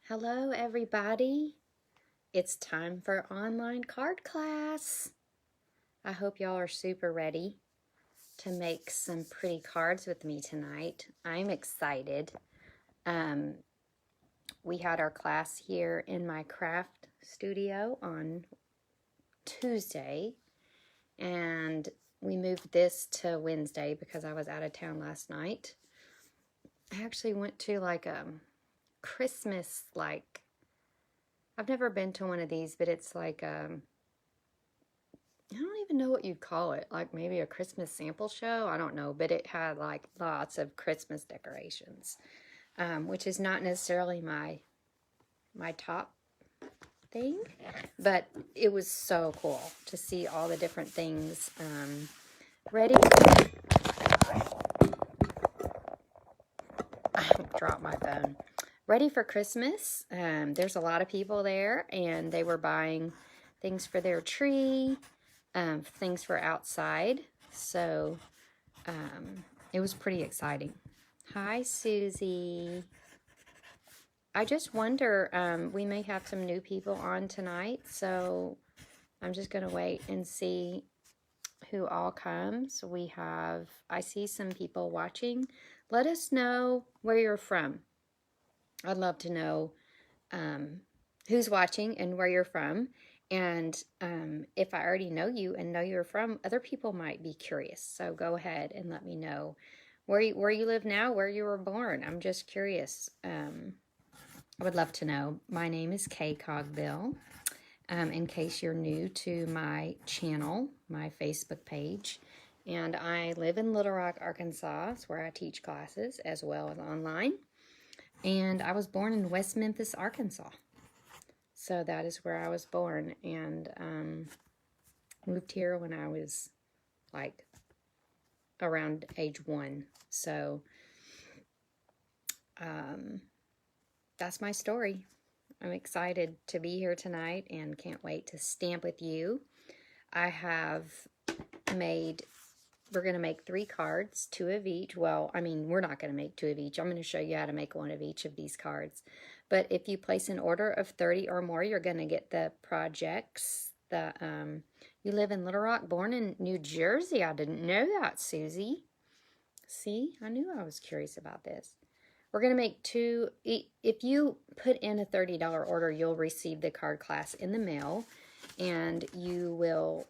Hello, everybody. It's time for online card class. I hope y'all are super ready to make some pretty cards with me tonight. I'm excited. We had our class here in my craft studio on Tuesday, and we moved this to Wednesday because I was out of town last night. I actually went to like a Christmas, I've never been to one of these, but it's like I don't even know what you'd call it, like maybe a Christmas sample show. I don't know, but it had like lots of Christmas decorations, which is not necessarily my top thing, but it was so cool to see all the different things. Ready? I dropped my phone. Ready for Christmas. There's a lot of people there, and they were buying things for their tree, things for outside. So it was pretty exciting. Hi, Susie. I just wonder, we may have some new people on tonight, so I'm just going to wait and see who all comes. I see some people watching. Let us know where you're from. I'd love to know who's watching and where you're from. And if I already know you and know you're from, other people might be curious. So go ahead and let me know where you live now, where you were born. I'm just curious. I would love to know. My name is Kay Cogbill. In case you're new to my channel, my Facebook page. And I live in Little Rock, Arkansas. It's where I teach classes as well as online. And I was born in West Memphis, Arkansas. So that is where I was born, and moved here when I was like around age 1. So that's my story. I'm excited to be here tonight and can't wait to stamp with you. We're going to make 3 cards, 2 of each. Well, I mean, we're not going to make 2 of each. I'm going to show you how to make 1 of each of these cards. But if you place an order of 30 or more, you're going to get the projects. You live in Little Rock, born in New Jersey. I didn't know that, Susie. See, I knew I was curious about this. We're going to make 2. If you put in a $30 order, you'll receive the card class in the mail, and you will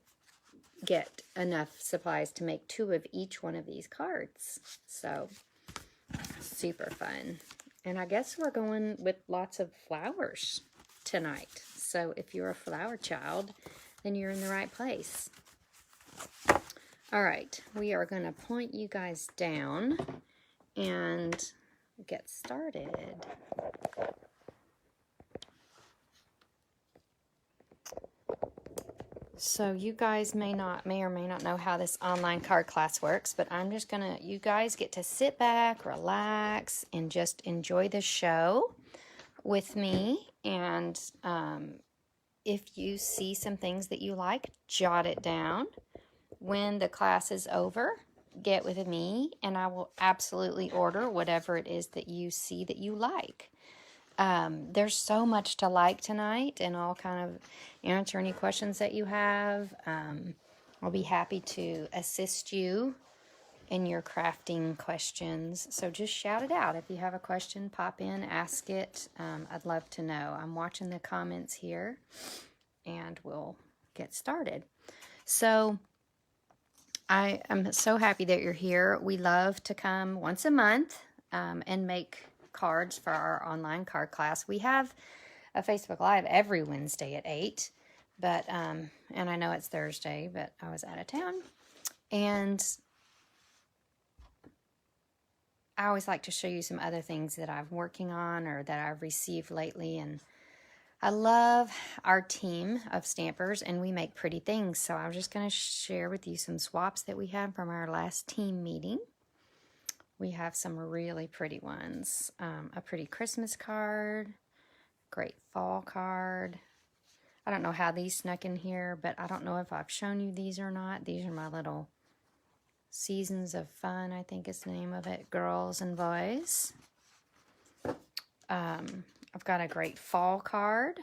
get enough supplies to make 2 of each one of these cards. So super fun. And I guess we're going with lots of flowers tonight. So if you're a flower child, then you're in the right place. All right, we are going to point you guys down and get started. So you guys may or may not know how this online card class works, but I'm just you guys get to sit back, relax, and just enjoy the show with me. And if you see some things that you like, jot it down. When the class is over, get with me, and I will absolutely order whatever it is that you see that you like. There's so much to like tonight, and I'll kind of answer any questions that you have. I'll be happy to assist you in your crafting questions. So just shout it out. If you have a question, pop in, ask it. I'd love to know. I'm watching the comments here, and we'll get started. So I am so happy that you're here. We love to come once a month and make cards for our online card class. We have a Facebook Live every Wednesday at 8, but and I know it's Thursday, but I was out of town, and I always like to show you some other things that I'm working on or that I've received lately. And I love our team of stampers, and we make pretty things. So I'm just going to share with you some swaps that we have from our last team meeting. We have some really pretty ones. A pretty Christmas card, great fall card. I don't know how these snuck in here, but I don't know if I've shown you these or not. These are my little Seasons of Fun, I think is the name of it, girls and boys. A I've got a great fall card.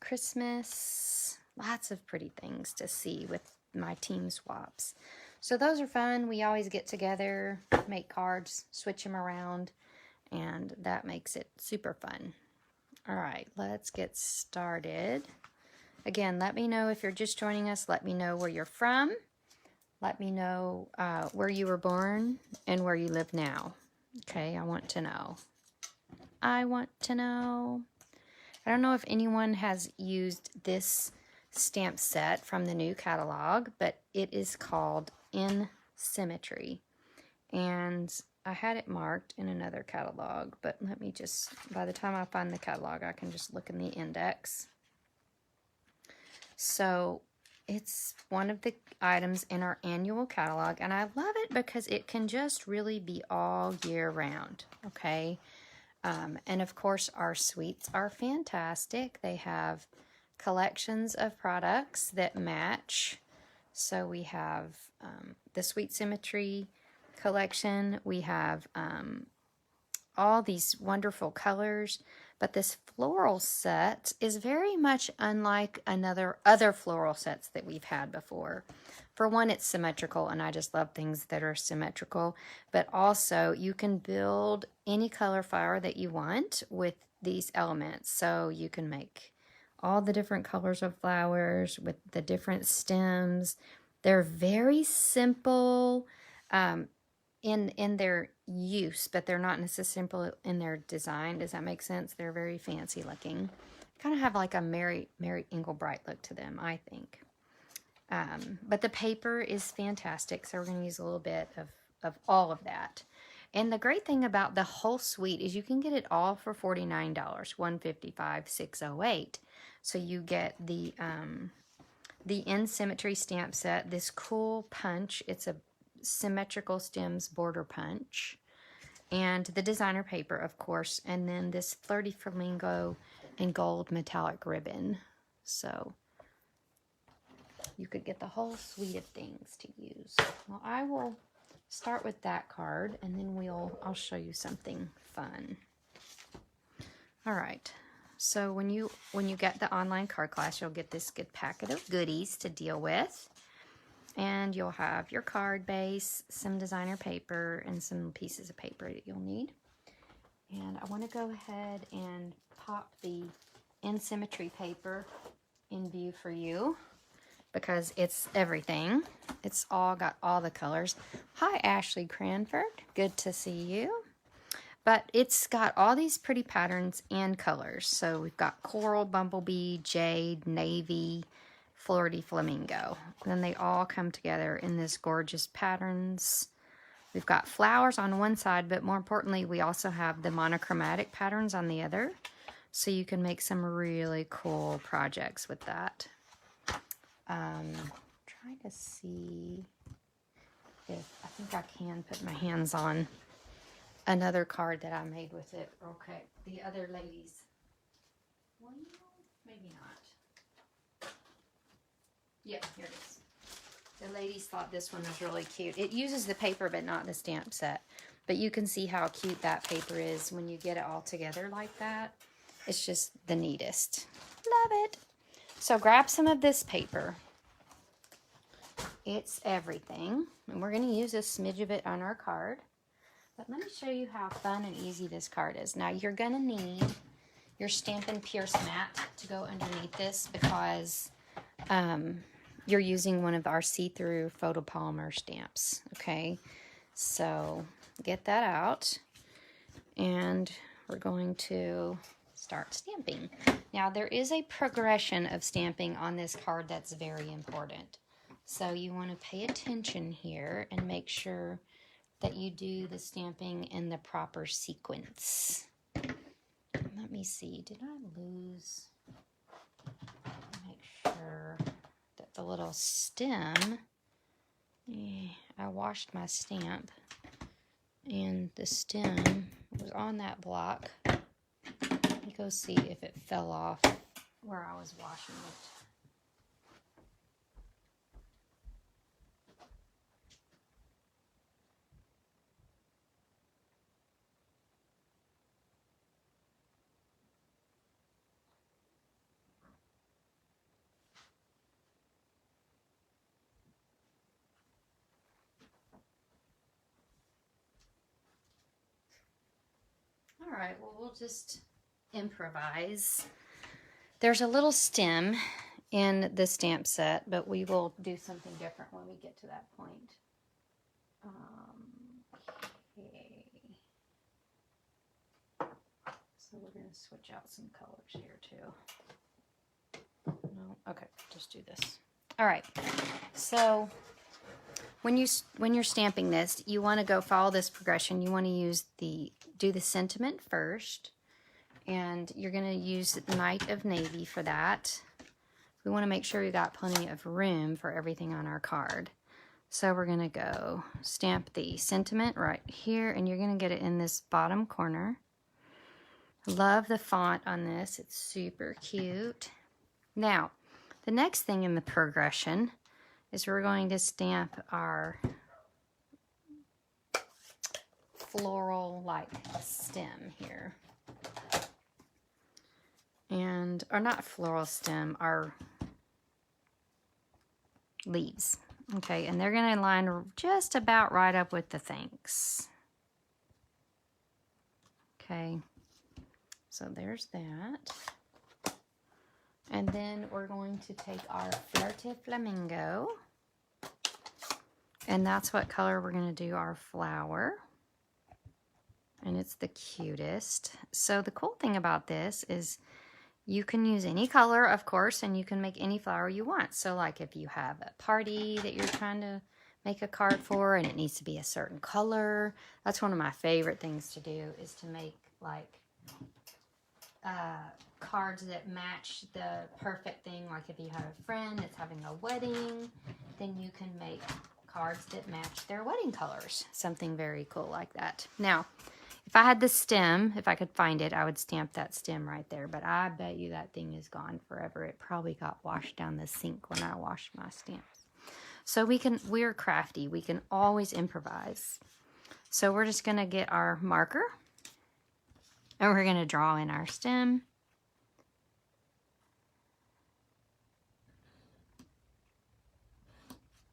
Christmas. Lots of pretty things to see with my team swaps. So those are fun. We always get together, make cards, switch them around, and that makes it super fun. All right, let's get started. Again, let me know if you're just joining us. Let me know where you're from. Let me know where you were born and where you live now. Okay, I want to know. I want to know. I don't know if anyone has used this stamp set from the new catalog, but it is called In Symmetry. And I had it marked in another catalog, but let me just, by the time I find the catalog, I can just look in the index. So it's one of the items in our annual catalog, and I love it because it can just really be all year round, okay? And of course, our suites are fantastic. They have collections of products that match. So we have the Sweet Symmetry collection. We have all these wonderful colors, but this floral set is very much unlike other floral sets that we've had before. For one, it's symmetrical, and I just love things that are symmetrical, but also you can build any color flower that you want with these elements. So you can make all the different colors of flowers with the different stems. They're very simple in their use, but they're not necessarily simple in their design. Does that make sense? They're very fancy looking. Kind of have like a Mary Englebright look to them, I think. But the paper is fantastic, so we're going to use a little bit of all of that. And the great thing about the whole suite is you can get it all for $49, $155, $608. So you get the In Symmetry stamp set, this cool punch. It's a symmetrical stems border punch, and the designer paper, of course, and then this Flirty Flamingo and gold metallic ribbon. So you could get the whole suite of things to use. Well, I will start with that card, and then I'll show you something fun. All right. So when you get the online card class, you'll get this good packet of goodies to deal with. And you'll have your card base, some designer paper, and some pieces of paper that you'll need. And I want to go ahead and pop the In Symmetry paper in view for you, because it's everything. It's all got all the colors. Hi, Ashley Cranford. Good to see you. But it's got all these pretty patterns and colors. So we've got coral, bumblebee, jade, navy, Flirty Flamingo. And then they all come together in this gorgeous patterns. We've got flowers on one side, but more importantly, we also have the monochromatic patterns on the other. So you can make some really cool projects with that. Trying to see if I think I can put my hands on another card that I made with it. Okay, the other ladies. Well, maybe not. Yeah, here it is. The ladies thought this one was really cute. It uses the paper, but not the stamp set. But you can see how cute that paper is when you get it all together like that. It's just the neatest. Love it. So grab some of this paper. It's everything. And we're going to use a smidge of it on our card. But let me show you how fun and easy this card is. Now, you're going to need your Stampin' Pierce mat to go underneath this, because you're using one of our see-through photopolymer stamps, okay? So get that out, and we're going to start stamping. Now, there is a progression of stamping on this card that's very important. So you want to pay attention here and make sure that you do the stamping in the proper sequence. Let me see, did I lose? Make sure that the little stem, I washed my stamp, and the stem was on that block. Let me go see if it fell off where I was washing it. right, well, we'll just improvise. There's a little stem in the stamp set, but we will do something different when we get to that point. Okay. So we're going to switch out some colors here too. No, okay, just do this. All right, so when you're stamping this, you want to go follow this progression. You want to do the sentiment first, and you're going to use Night of Navy for that. We want to make sure we got plenty of room for everything on our card. So we're going to go stamp the sentiment right here, and you're going to get it in this bottom corner. Love the font on this. It's super cute. Now, the next thing in the progression is we're going to stamp our floral like stem here. And, or not floral stem, our leaves. Okay, and they're going to line just about right up with the thanks. Okay, so there's that. And then we're going to take our Flirty Flamingo. And that's what color we're going to do our flower. And it's the cutest. So the cool thing about this is you can use any color, of course, and you can make any flower you want. So like if you have a party that you're trying to make a card for and it needs to be a certain color, that's one of my favorite things to do, is to make like cards that match the perfect thing. Like if you have a friend that's having a wedding, then you can make cards that match their wedding colors. Something very cool like that. Now, if I had the stem, if I could find it, I would stamp that stem right there. But I bet you that thing is gone forever. It probably got washed down the sink when I washed my stamps. So we're crafty. We can always improvise. So we're just going to get our marker. And we're going to draw in our stem.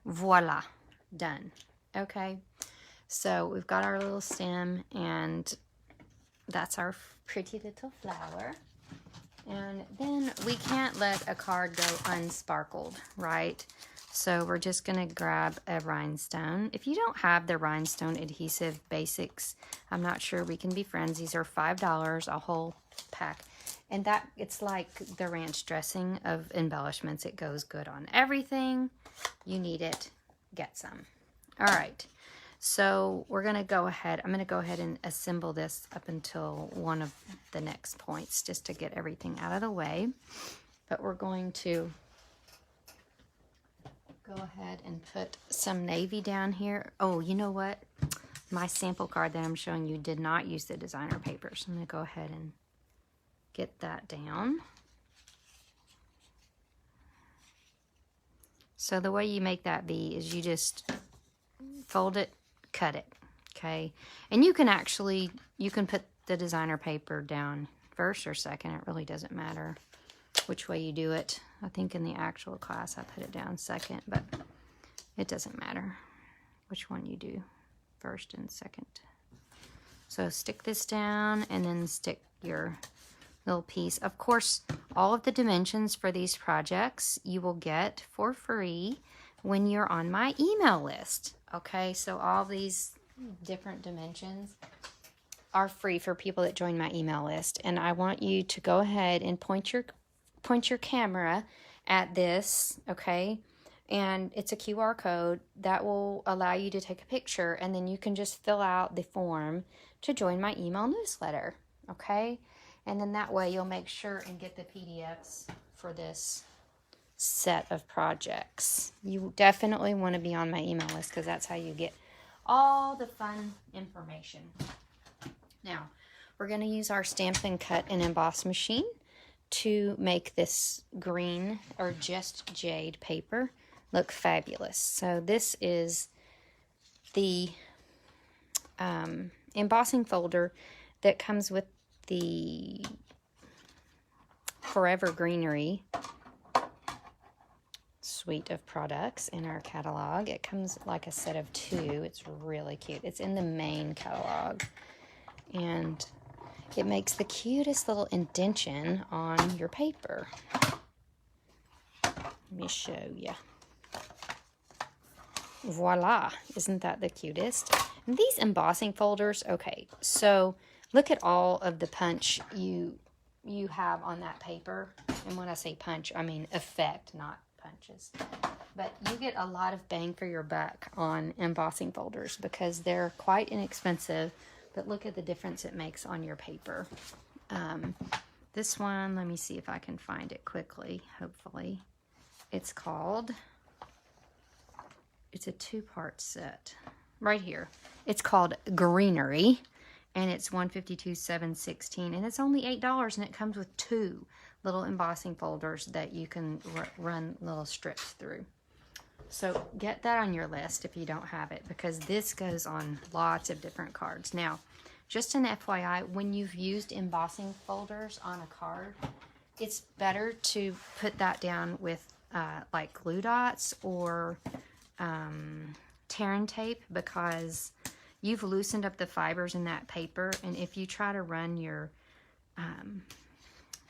Voila. Done. Okay. So we've got our little stem, and that's our pretty little flower. And then we can't let a card go unsparkled, right? So we're just going to grab a rhinestone. If you don't have the rhinestone adhesive basics, I'm not sure we can be friends. These are $5, a whole pack. And that, it's like the ranch dressing of embellishments. It goes good on everything. You need it, get some. All right. So we're going to go ahead, I'm going to go ahead and assemble this up until one of the next points just to get everything out of the way. But we're going to go ahead and put some navy down here. Oh, you know what? My sample card that I'm showing you did not use the designer paper. So I'm going to go ahead and get that down. So the way you make that be is you just fold it, cut it, okay? And you can actually, you can put the designer paper down first or second. It really doesn't matter which way you do it. I think in the actual class I put it down second, but it doesn't matter which one you do first and second. So stick this down and then stick your little piece. Of course, all of the dimensions for these projects you will get for free when you're on my email list. Okay, so all these different dimensions are free for people that join my email list. And I want you to go ahead and point your camera at this, okay? And it's a QR code that will allow you to take a picture, and then you can just fill out the form to join my email newsletter, okay? And then that way you'll make sure and get the PDFs for this set of projects. You definitely want to be on my email list because that's how you get all the fun information. Now, we're going to use our Stampin' Cut and Emboss machine to make this green or just jade paper look fabulous. So this is the embossing folder that comes with the Forever Greenery suite of products in our catalog. It comes like a set of 2. It's really cute. It's in the main catalog. And it makes the cutest little indentation on your paper. Let me show you. Voila, isn't that the cutest? And these embossing folders, okay, so look at all of the punch you have on that paper. And when I say punch, I mean effect, not punches. But you get a lot of bang for your buck on embossing folders because they're quite inexpensive. But look at the difference it makes on your paper. This one, let me see if I can find it quickly, hopefully. It's a two-part set right here. It's called Greenery, and it's $152.716, and it's only $8, and it comes with 2 little embossing folders that you can run little strips through. So get that on your list if you don't have it, because this goes on lots of different cards. Now, just an FYI, when you've used embossing folders on a card, it's better to put that down with like glue dots or tear and tape, because you've loosened up the fibers in that paper, and if you try to run your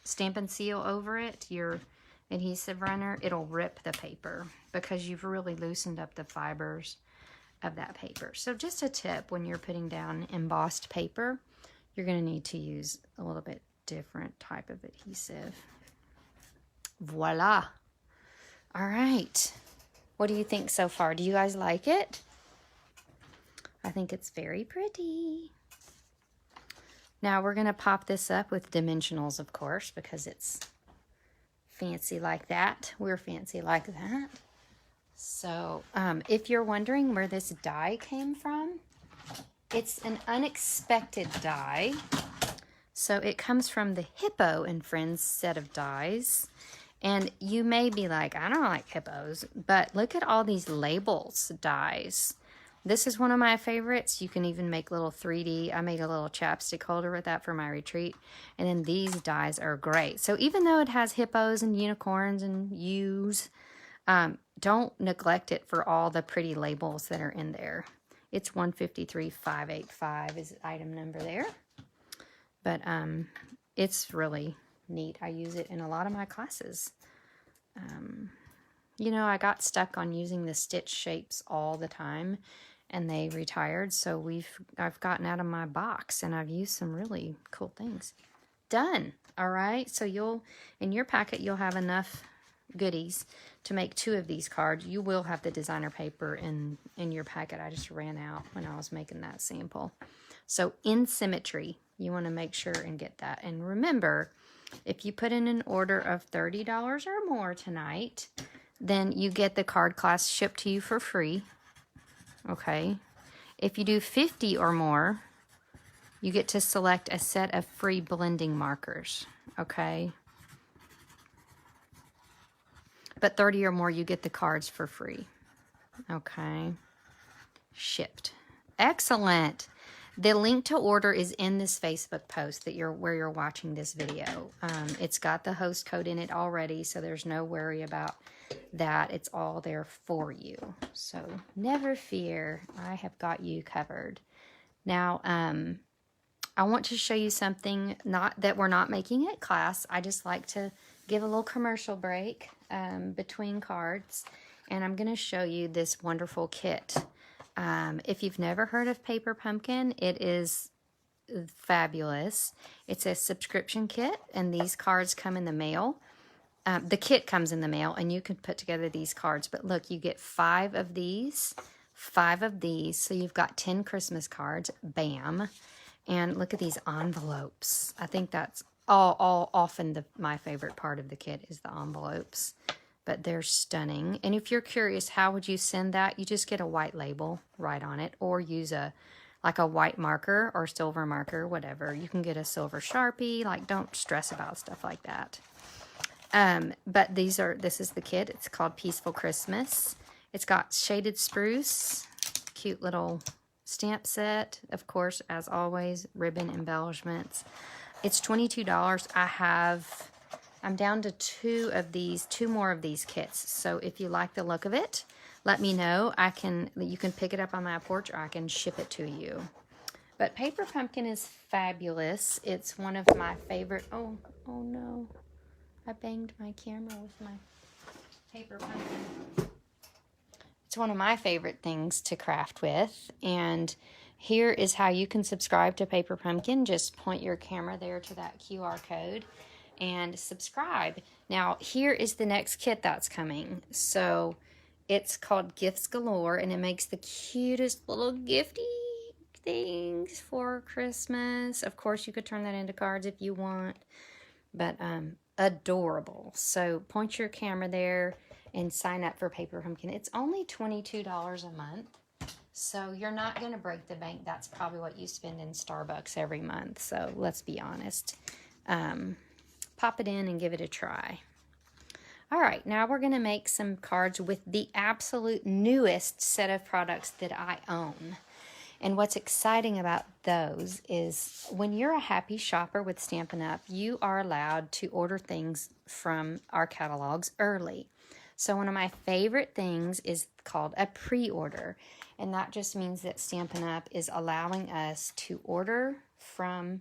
Stampin' Seal over it, your adhesive runner, it'll rip the paper because you've really loosened up the fibers of that paper. So just a tip, when you're putting down embossed paper, you're going to need to use a little bit different type of adhesive. Voila. All right. What do you think so far? Do you guys like it? I think it's very pretty. Now we're going to pop this up with dimensionals, of course, because it's fancy like that. We're fancy like that. So if you're wondering where this die came from, it's an unexpected die. So it comes from the Hippo and Friends set of dies. And you may be like, I don't like hippos, but look at all these labels dies. This is one of my favorites. You can even make little 3D. I made a little chapstick holder with that for my retreat. And then these dies are great. So even though it has hippos and unicorns and U's, don't neglect it for all the pretty labels that are in there. It's 153,585 is the item number there. But it's really neat. I use it in a lot of my classes. You know, I got stuck on using the stitch shapes all the time, and they retired, so I've gotten out of my box, and I've used some really cool things. Done. All right, so in your packet you'll have enough goodies to make 2 of these cards. You will have the designer paper in your packet. I just ran out when I was making that sample. So in symmetry, you want to make sure and get that. And remember, if you put in an order of $30 or more tonight, then you get the card class shipped to you for free. Okay. If you do 50 or more, you get to select a set of free blending markers. Okay. But 30 or more, you get the cards for free. Okay. Shipped. Excellent. The link to order is in this Facebook post where you're watching this video. It's got the host code in it already, so there's no worry about that. It's all there for you. So never fear. I have got you covered. Now, I want to show you something that we're not making at class. I just like to give a little commercial break between cards, and I'm going to show you this wonderful kit. If you've never heard of Paper Pumpkin, it is fabulous. It's a subscription kit, and these cards come in the mail. The kit comes in the mail, and you can put together these cards. But look, you get 5 of these, so you've got 10 Christmas cards. Bam. And look at these envelopes. I think that's often my favorite part of the kit is the envelopes. But they're stunning. And if you're curious, how would you send that? You just get a white label, write on it, or use like a white marker or silver marker, whatever. You can get a silver Sharpie. Like, don't stress about stuff like that. But this is the kit. It's called Peaceful Christmas. It's got shaded spruce, cute little stamp set, of course, as always, ribbon embellishments. It's $22. I'm down to 2 more of these kits. So if you like the look of it, let me know. You can pick it up on my porch, or I can ship it to you. But Paper Pumpkin is fabulous. It's one of my favorite. Oh no. I banged my camera with my Paper Pumpkin. It's one of my favorite things to craft with. And here is how you can subscribe to Paper Pumpkin. Just point your camera there to that QR code and subscribe. Now, here is the next kit that's coming. So, it's called Gifts Galore, and it makes the cutest little gifty things for Christmas. Of course, you could turn that into cards if you want, but adorable. So point your camera there and sign up for Paper Pumpkin. It's only $22 a month, so you're not going to break the bank. That's probably what you spend in Starbucks every month, so let's be honest. Pop it in and give it a try. All right, now we're going to make some cards with the absolute newest set of products that I own. And what's exciting about those is when you're a happy shopper with Stampin' Up, you are allowed to order things from our catalogs early. So one of my favorite things is called a pre-order. And that just means that Stampin' Up is allowing us to order from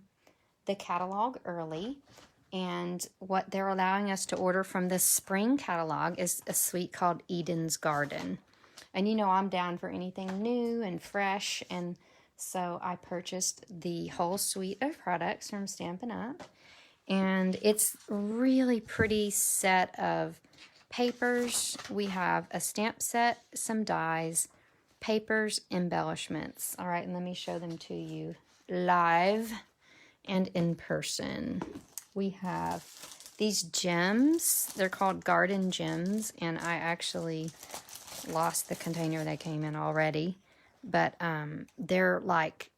the catalog early. And what they're allowing us to order from the spring catalog is a suite called Eden's Garden. And you know I'm down for anything new and fresh, and so I purchased the whole suite of products from Stampin' Up. And it's really pretty set of papers. We have a stamp set, some dies, papers, embellishments. All right, and let me show them to you live and in person. We have these gems. They're called garden gems, and I actually lost the container they came in already, but they're like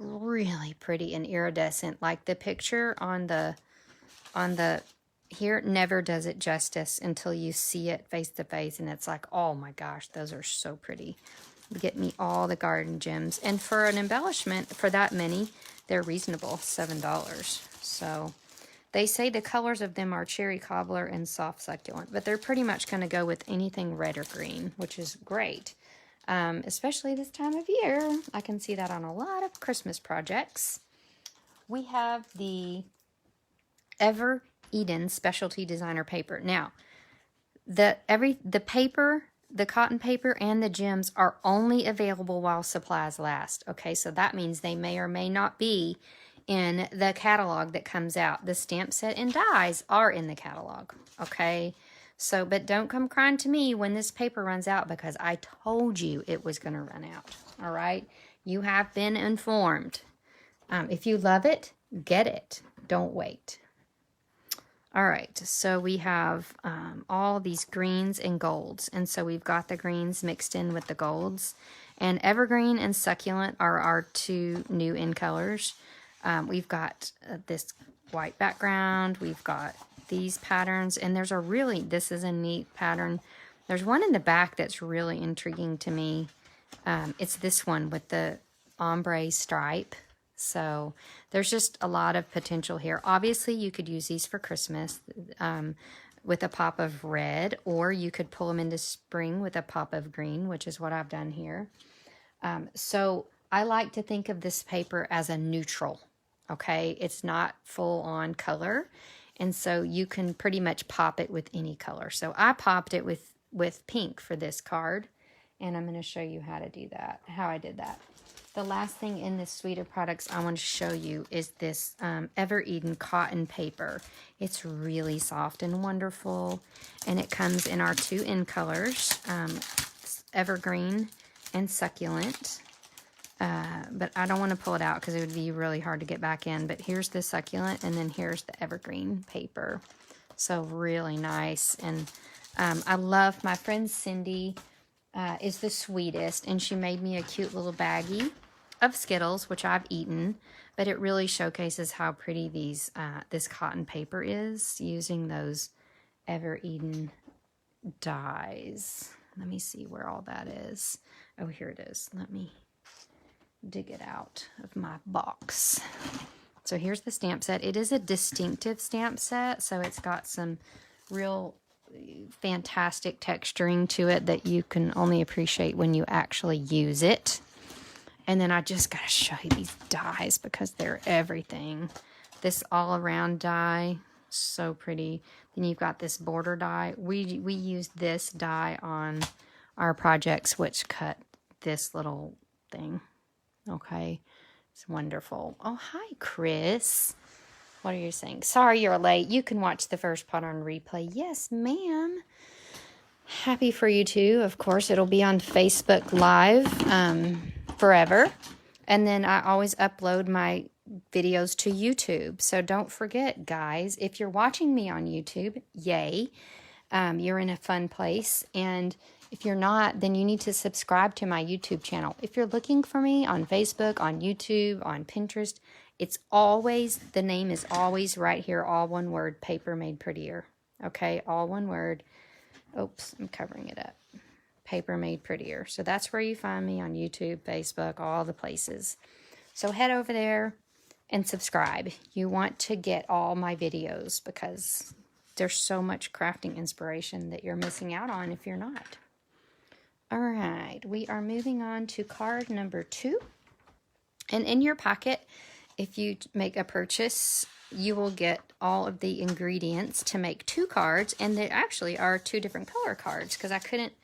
really pretty and iridescent. Like the picture on the here never does it justice until you see it face to face, and it's like, oh my gosh, those are so pretty. Get me all the garden gems, and for an embellishment for that many, they're reasonable, $7. So they say the colors of them are cherry cobbler and soft succulent, but they're pretty much going to go with anything red or green, which is great, especially this time of year. I can see that on a lot of Christmas projects. We have the Ever Eden Specialty Designer Paper. Now, the paper, the cotton paper, and the gems are only available while supplies last. Okay, so that means they may or may not be in the catalog that comes out. The stamp set and dies are in the catalog, okay? So, but don't come crying to me when this paper runs out, because I told you it was going to run out, all right? You have been informed. If you love it, get it. Don't wait. All right, so we have all these greens and golds, and so we've got the greens mixed in with the golds, and evergreen and succulent are our two new in colors. We've got this white background, we've got these patterns, and there's this is a neat pattern. There's one in the back that's really intriguing to me. It's this one with the ombre stripe. So there's just a lot of potential here. Obviously, you could use these for Christmas with a pop of red, or you could pull them into spring with a pop of green, which is what I've done here. So I like to think of this paper as a neutral. Okay, it's not full on color, and so you can pretty much pop it with any color. So I popped it with pink for this card, and I'm going to show you how to do that, how I did that. The last thing in this suite of products I want to show you is this Ever Eden cotton paper. It's really soft and wonderful, and it comes in our two in colors, evergreen and succulent. But I don't want to pull it out because it would be really hard to get back in. But here's the succulent, and then here's the evergreen paper. So really nice. And I love, my friend Cindy is the sweetest, and she made me a cute little baggie of Skittles, which I've eaten. But it really showcases how pretty this cotton paper is using those Ever Eden dies. Let me see where all that is. Oh, here it is. Let me dig it out of my box. So here's the stamp set. It is a distinctive stamp set, so it's got some real fantastic texturing to it that you can only appreciate when you actually use it. And then I just got to show you these dies because they're everything. This all around die, so pretty. Then you've got this border die. We used this die on our projects, which cut this little thing. Okay, it's wonderful. Oh, hi, Chris. What are you saying? Sorry you're late. You can watch the first part on replay. Yes, ma'am. Happy for you too. Of course, it'll be on Facebook Live forever. And then I always upload my videos to YouTube. So don't forget, guys, if you're watching me on YouTube, yay, you're in a fun place. And if you're not, then you need to subscribe to my YouTube channel. If you're looking for me on Facebook, on YouTube, on Pinterest, it's always, the name is always right here, all one word, Paper Made Prettier. Okay, all one word. Oops, I'm covering it up. Paper Made Prettier. So that's where you find me on YouTube, Facebook, all the places. So head over there and subscribe. You want to get all my videos because there's so much crafting inspiration that you're missing out on if you're not. All right, we are moving on to card number 2. And in your packet, if you make a purchase, you will get all of the ingredients to make 2 cards. And they actually are 2 different color cards because I couldn't,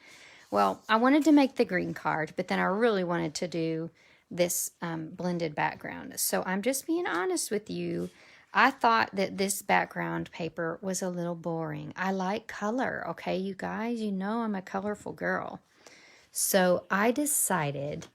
well, I wanted to make the green card, but then I really wanted to do this blended background. So I'm just being honest with you. I thought that this background paper was a little boring. I like color, okay, you guys? You know I'm a colorful girl. So I decided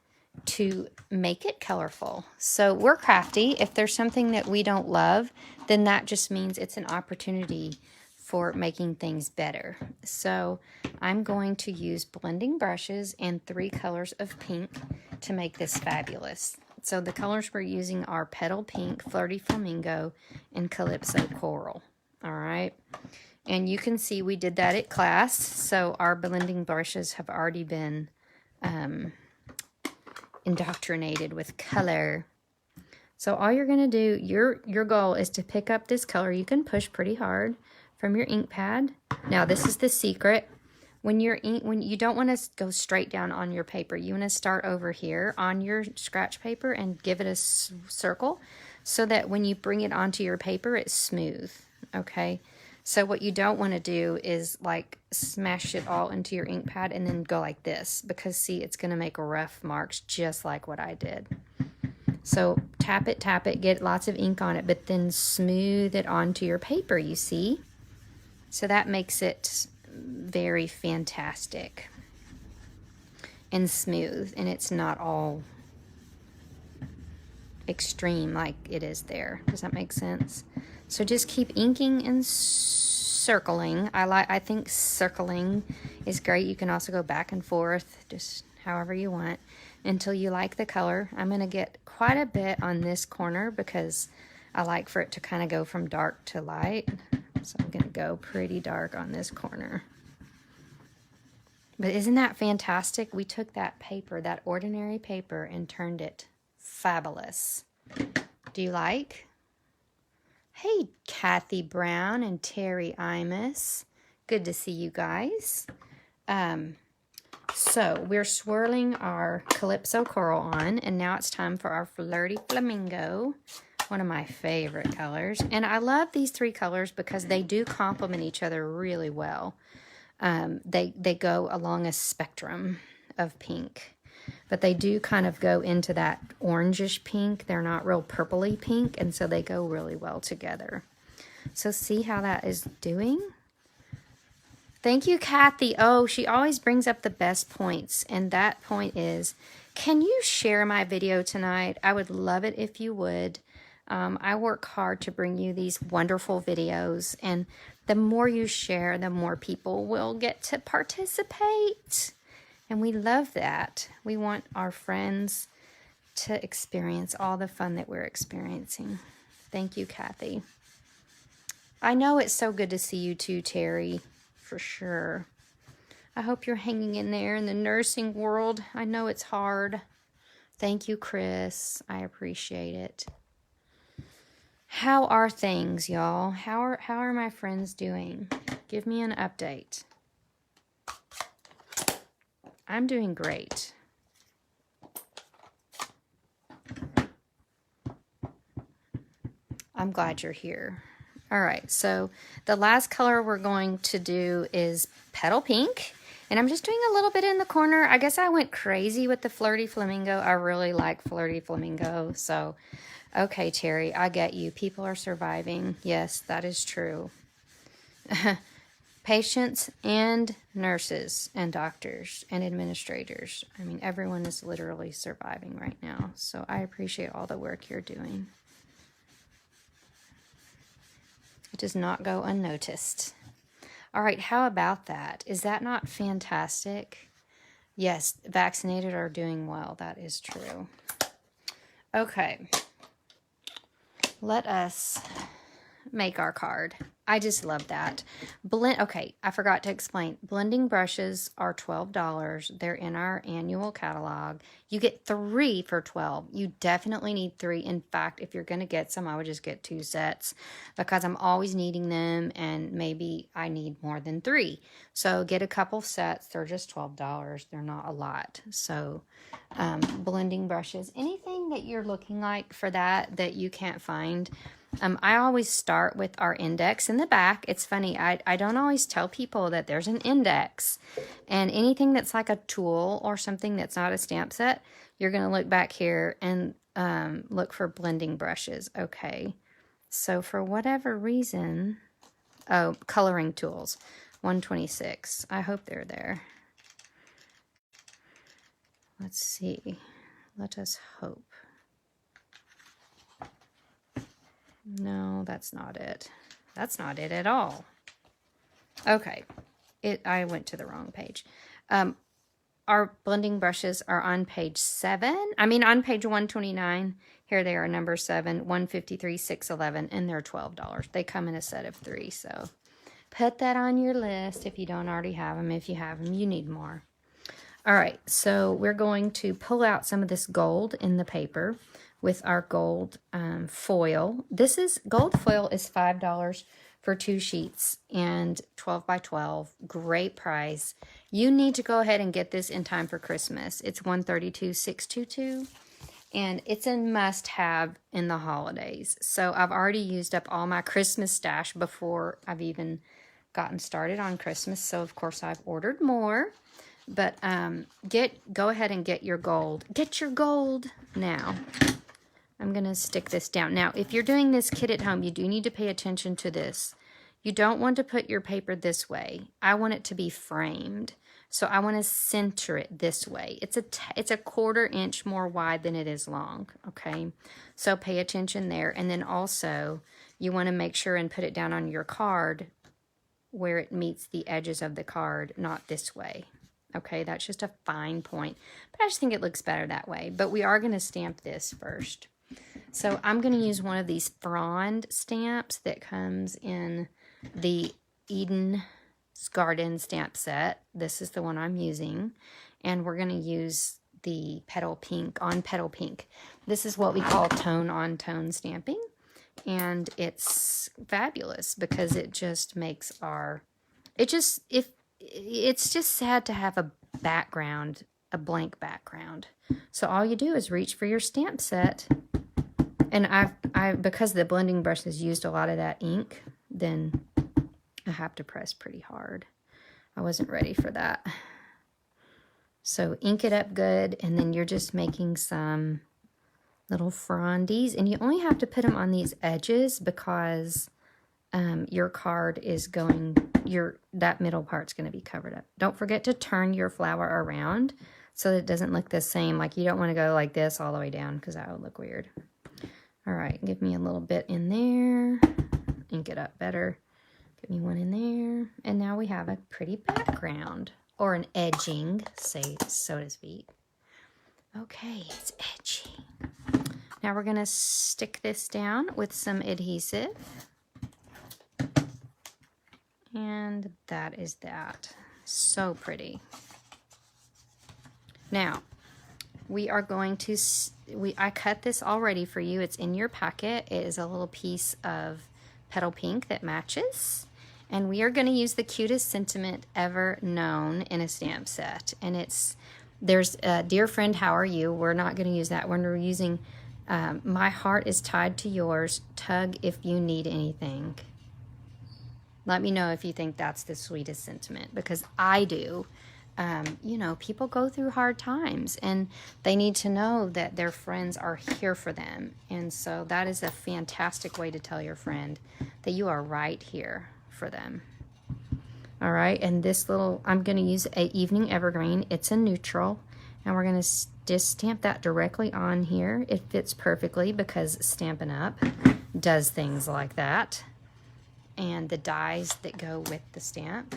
to make it colorful. So we're crafty. If there's something that we don't love, then that just means it's an opportunity for making things better. So I'm going to use blending brushes and 3 colors of pink to make this fabulous. So the colors we're using are Petal Pink, Flirty Flamingo, and Calypso Coral. All right. And you can see we did that at class. So our blending brushes have already been indoctrinated with color. So all you're going to do, your goal is to pick up this color. You can push pretty hard from your ink pad. Now this is the secret. When you don't want to go straight down on your paper, you want to start over here on your scratch paper and give it a circle so that when you bring it onto your paper, it's smooth. Okay. So what you don't want to do is like smash it all into your ink pad and then go like this because see, it's going to make rough marks just like what I did. So tap it, get lots of ink on it, but then smooth it onto your paper, you see? So that makes it very fantastic and smooth, and it's not all extreme like it is there. Does that make sense? So just keep inking and circling. I think circling is great. You can also go back and forth, just however you want, until you like the color. I'm going to get quite a bit on this corner because I like for it to kind of go from dark to light. So I'm going to go pretty dark on this corner. But isn't that fantastic? We took that paper, that ordinary paper, and turned it fabulous. Do you like? Hey, Kathy Brown and Terry Imus. Good to see you guys. So we're swirling our Calypso Coral on, and now it's time for our Flirty Flamingo, one of my favorite colors. And I love these 3 colors because they do complement each other really well. They go along a spectrum of pink, but they do kind of go into that orangish pink. They're not real purpley pink, and so they go really well together. So see how that is doing? Thank you, Kathy. Oh, she always brings up the best points, and that point is, can you share my video tonight? I would love it if you would. I work hard to bring you these wonderful videos, and the more you share, the more people will get to participate. And we love that. We want our friends to experience all the fun that we're experiencing. Thank you, Kathy. I know it's so good to see you too, Terry, for sure. I hope you're hanging in there in the nursing world. I know it's hard. Thank you, Chris. I appreciate it. How are things, y'all? How are my friends doing? Give me an update. I'm doing great. I'm glad you're here. All right, so the last color we're going to do is Petal Pink. And I'm just doing a little bit in the corner. I guess I went crazy with the Flirty Flamingo. I really like Flirty Flamingo. So, okay, Terry, I get you. People are surviving. Yes, that is true. Patients and nurses and doctors and administrators. I mean, everyone is literally surviving right now. So I appreciate all the work you're doing. It does not go unnoticed. All right, how about that? Is that not fantastic? Yes, vaccinated are doing well. That is true. Okay. Let us make our card. I just love that. Okay, I forgot to explain. Blending brushes are $12. They're in our annual catalog. You get 3 for $12. You definitely need 3. In fact, if you're going to get some, I would just get 2 sets because I'm always needing them and maybe I need more than 3. So get a couple sets. They're just $12. They're not a lot. So blending brushes, anything that you're looking like for that you can't find, I always start with our index in the back. It's funny, I don't always tell people that there's an index. And anything that's like a tool or something that's not a stamp set, you're going to look back here and look for blending brushes. Okay, so for whatever reason, oh, coloring tools, 126. I hope they're there. Let's see. Let us hope. No, that's not it. That's not it at all. Okay. I went to the wrong page. Our blending brushes are on page 7. I mean, on page 129. Here they are, number 7, 153, 611, and they're $12. They come in a set of 3, so put that on your list if you don't already have them. If you have them, you need more. All right, so we're going to pull out some of this gold in the paper with our gold foil. Gold foil is $5 for 2 sheets and 12 by 12. Great price. You need to go ahead and get this in time for Christmas. It's $132,622, and it's a must-have in the holidays. So I've already used up all my Christmas stash before I've even gotten started on Christmas. So of course I've ordered more. But go ahead and get your gold. Get your gold now. I'm going to stick this down. Now, if you're doing this kit at home, you do need to pay attention to this. You don't want to put your paper this way. I want it to be framed. So I want to center it this way. It's a 1/4 inch more wide than it is long, okay? So pay attention there. And then also, you want to make sure and put it down on your card where it meets the edges of the card, not this way. Okay, that's just a fine point. But I just think it looks better that way. But we are going to stamp this first. So I'm going to use one of these frond stamps that comes in the Eden's Garden stamp set. This is the one I'm using. And we're going to use the Petal Pink on Petal Pink. This is what we call tone-on-tone stamping. And it's fabulous because it just makes our... It's just sad to have a background, a blank background. So all you do is reach for your stamp set. And because the blending brush has used a lot of that ink, then I have to press pretty hard. I wasn't ready for that. So ink it up good, and then you're just making some little frondies. And you only have to put them on these edges because your card is going... that middle part's going to be covered up. Don't forget to turn your flower around so that it doesn't look the same. Like, you don't want to go like this all the way down because that would look weird. All right, give me a little bit in there. Ink it up better. Give me one in there. And now we have a pretty background, or an edging, say, so to speak. Okay, it's edging. Now we're going to stick this down with some adhesive. And that is that. So pretty. Now, we are going to, I cut this already for you. It's in your packet. It is a little piece of Petal Pink that matches. And we are going to use the cutest sentiment ever known in a stamp set. And there's Dear Friend, How Are You? We're not going to use that one. We're using My heart is tied to yours. Tug if you need anything. Let me know if you think that's the sweetest sentiment, because I do. You know, people go through hard times and they need to know that their friends are here for them. And so that is a fantastic way to tell your friend that you are right here for them. All right, and this little, I'm going to use a Evening Evergreen. It's a neutral, and we're going to just stamp that directly on here. It fits perfectly because Stampin' Up does things like that. And the dies that go with the stamp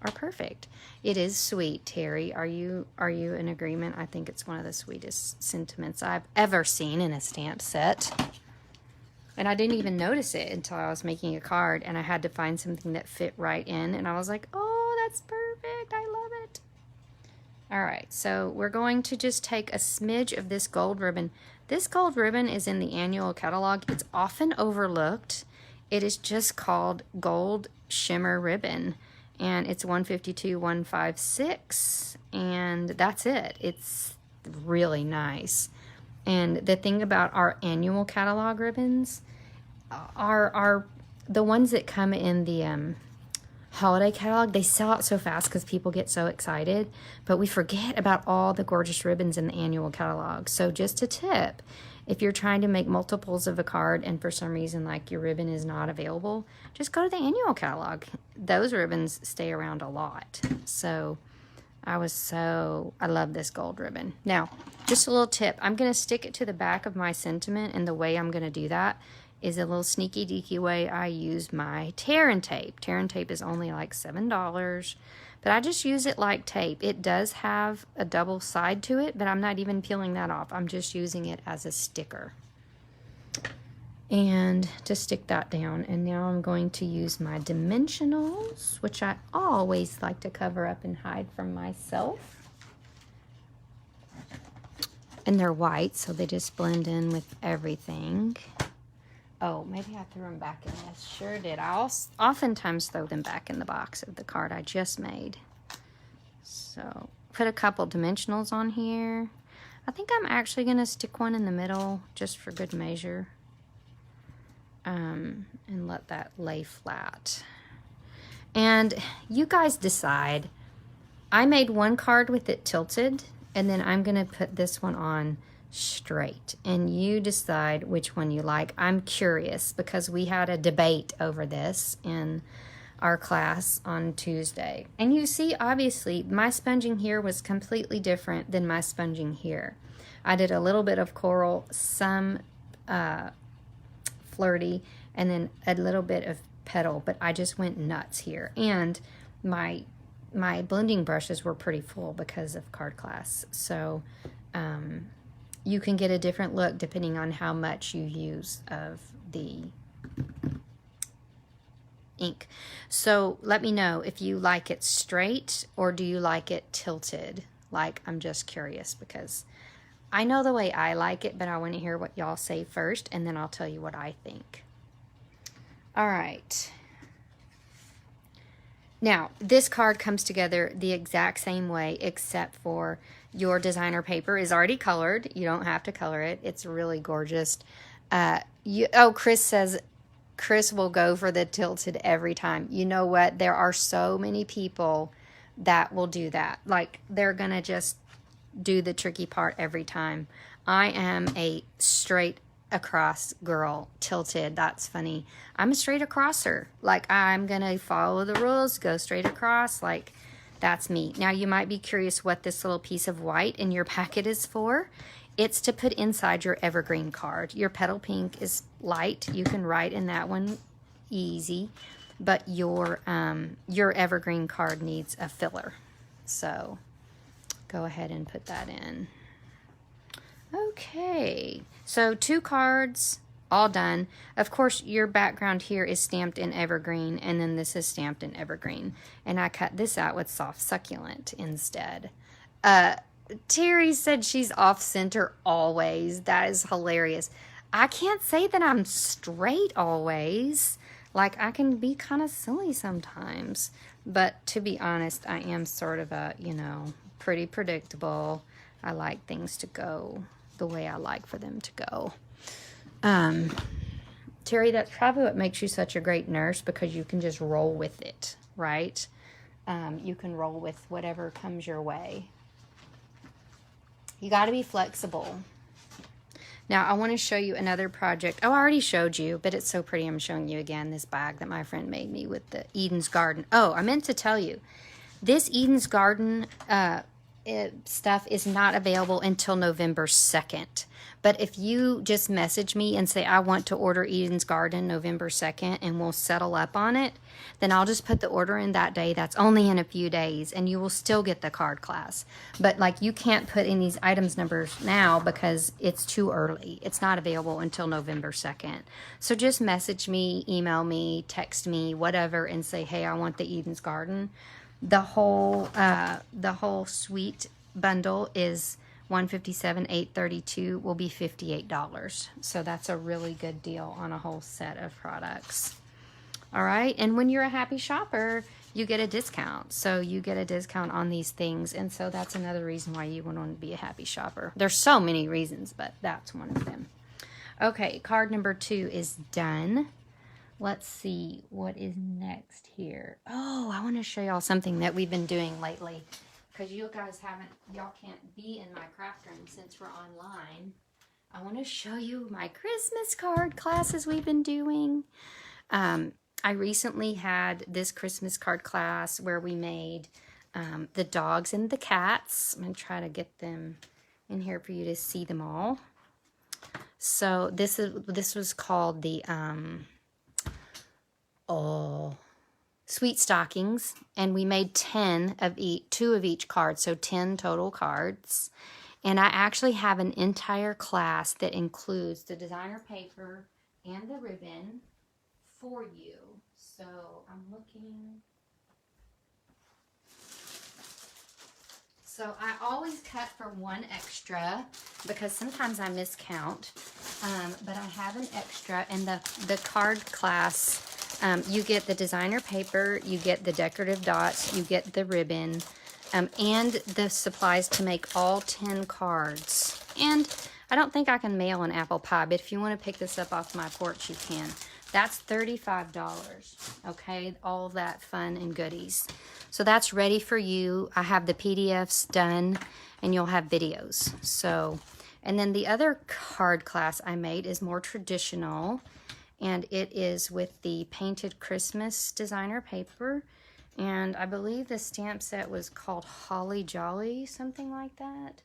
are perfect. It is sweet, Terry. Are you in agreement? I think it's one of the sweetest sentiments I've ever seen in a stamp set. And I didn't even notice it until I was making a card and I had to find something that fit right in, and I was like, oh, that's perfect. I love it. All right, so we're going to just take a smidge of this gold ribbon. This gold ribbon is in the annual catalog. It's often overlooked. It is just called Gold Shimmer Ribbon, and it's 152, 156, and that's it. It's really nice. And the thing about our annual catalog ribbons are the ones that come in the holiday catalog. They sell out so fast because people get so excited, but we forget about all the gorgeous ribbons in the annual catalog. So just a tip, if you're trying to make multiples of a card and for some reason like your ribbon is not available, just go to the annual catalog. Those ribbons stay around a lot. So I love this gold ribbon. Now, just a little tip. I'm going to stick it to the back of my sentiment, and the way I'm going to do that is a little sneaky deaky way I use my tear and tape. Tear and tape is only like $7, but I just use it like tape. It does have a double side to it, but I'm not even peeling that off. I'm just using it as a sticker. And to stick that down, and now I'm going to use my dimensionals, which I always like to cover up and hide from myself. And they're white, so they just blend in with everything. Oh, maybe I threw them back in. I sure did. I oftentimes throw them back in the box of the card I just made. So, put a couple dimensionals on here. I think I'm actually going to stick one in the middle just for good measure. And let that lay flat. And you guys decide. I made one card with it tilted, and then I'm going to put this one on straight, and you decide which one you like. I'm curious because we had a debate over this in our class on Tuesday. And you see, obviously, my sponging here was completely different than my sponging here. I did a little bit of coral, some flirty, and then a little bit of petal, but I just went nuts here. And my blending brushes were pretty full because of card class. So you can get a different look depending on how much you use of the ink. So let me know if you like it straight or do you like it tilted. Like, I'm just curious because I know the way I like it, but I want to hear what y'all say first, and then I'll tell you what I think. All right. Now, this card comes together the exact same way, except for your designer paper is already colored. You don't have to color it. It's really gorgeous. Chris says Chris will go for the tilted every time. You know what? There are so many people that will do that. Like, they're going to just do the tricky part every time. I am a straight across girl. Tilted, that's funny. I'm a straight acrosser. Like, I'm gonna follow the rules, go straight across. Like, that's me. Now, you might be curious what this little piece of white in your packet is for. It's to put inside your evergreen card. Your Petal Pink is light. You can write in that one easy, but your evergreen card needs a filler. So go ahead and put that in. Okay, so 2 cards, all done. Of course, your background here is stamped in evergreen, and then this is stamped in evergreen. And I cut this out with soft succulent instead. Terry said she's off center always. That is hilarious. I can't say that I'm straight always. Like, I can be kind of silly sometimes. But to be honest, I am sort of a, pretty predictable. I like things to go the way I like for them to go. Terry, that's probably what makes you such a great nurse, because you can just roll with it, right? You can roll with whatever comes your way. You got to be flexible. Now, I want to show you another project. Oh, I already showed you, but it's so pretty. I'm showing you again this bag that my friend made me with the Eden's Garden. Oh, I meant to tell you, this Eden's Garden stuff is not available until November 2nd. But if you just message me and say, I want to order Eden's Garden November 2nd, and we'll settle up on it, then I'll just put the order in that day. That's only in a few days, and you will still get the card class. But like, you can't put in these items numbers now because it's too early. It's not available until November 2nd. So just message me, email me, text me, whatever, and say, hey, I want the Eden's Garden. The whole suite bundle is $157, $832 will be $58. So that's a really good deal on a whole set of products. All right, and when you're a happy shopper, you get a discount. So you get a discount on these things, and so that's another reason why you would want to be a happy shopper. There's so many reasons, but that's one of them. Okay, card number 2 is done. Let's see what is next here. Oh, I want to show y'all something that we've been doing lately, because you guys y'all can't be in my craft room since we're online. I want to show you my Christmas card classes we've been doing. I recently had this Christmas card class where we made the dogs and the cats. I'm going to try to get them in here for you to see them all. So this was called the Sweet Stockings, and we made 10 of each, 2 of each card, so 10 total cards. And I actually have an entire class that includes the designer paper and the ribbon for you. So I'm looking. So I always cut for 1 extra because sometimes I miscount, but I have an extra. And the card class, you get the designer paper, you get the decorative dots, you get the ribbon, and the supplies to make all 10 cards. And I don't think I can mail an apple pie, but if you want to pick this up off my porch, you can. That's $35, okay? All that fun and goodies. So that's ready for you. I have the PDFs done, and you'll have videos. So, and then the other card class I made is more traditional, and it is with the Painted Christmas designer paper. And I believe the stamp set was called Holly Jolly, something like that.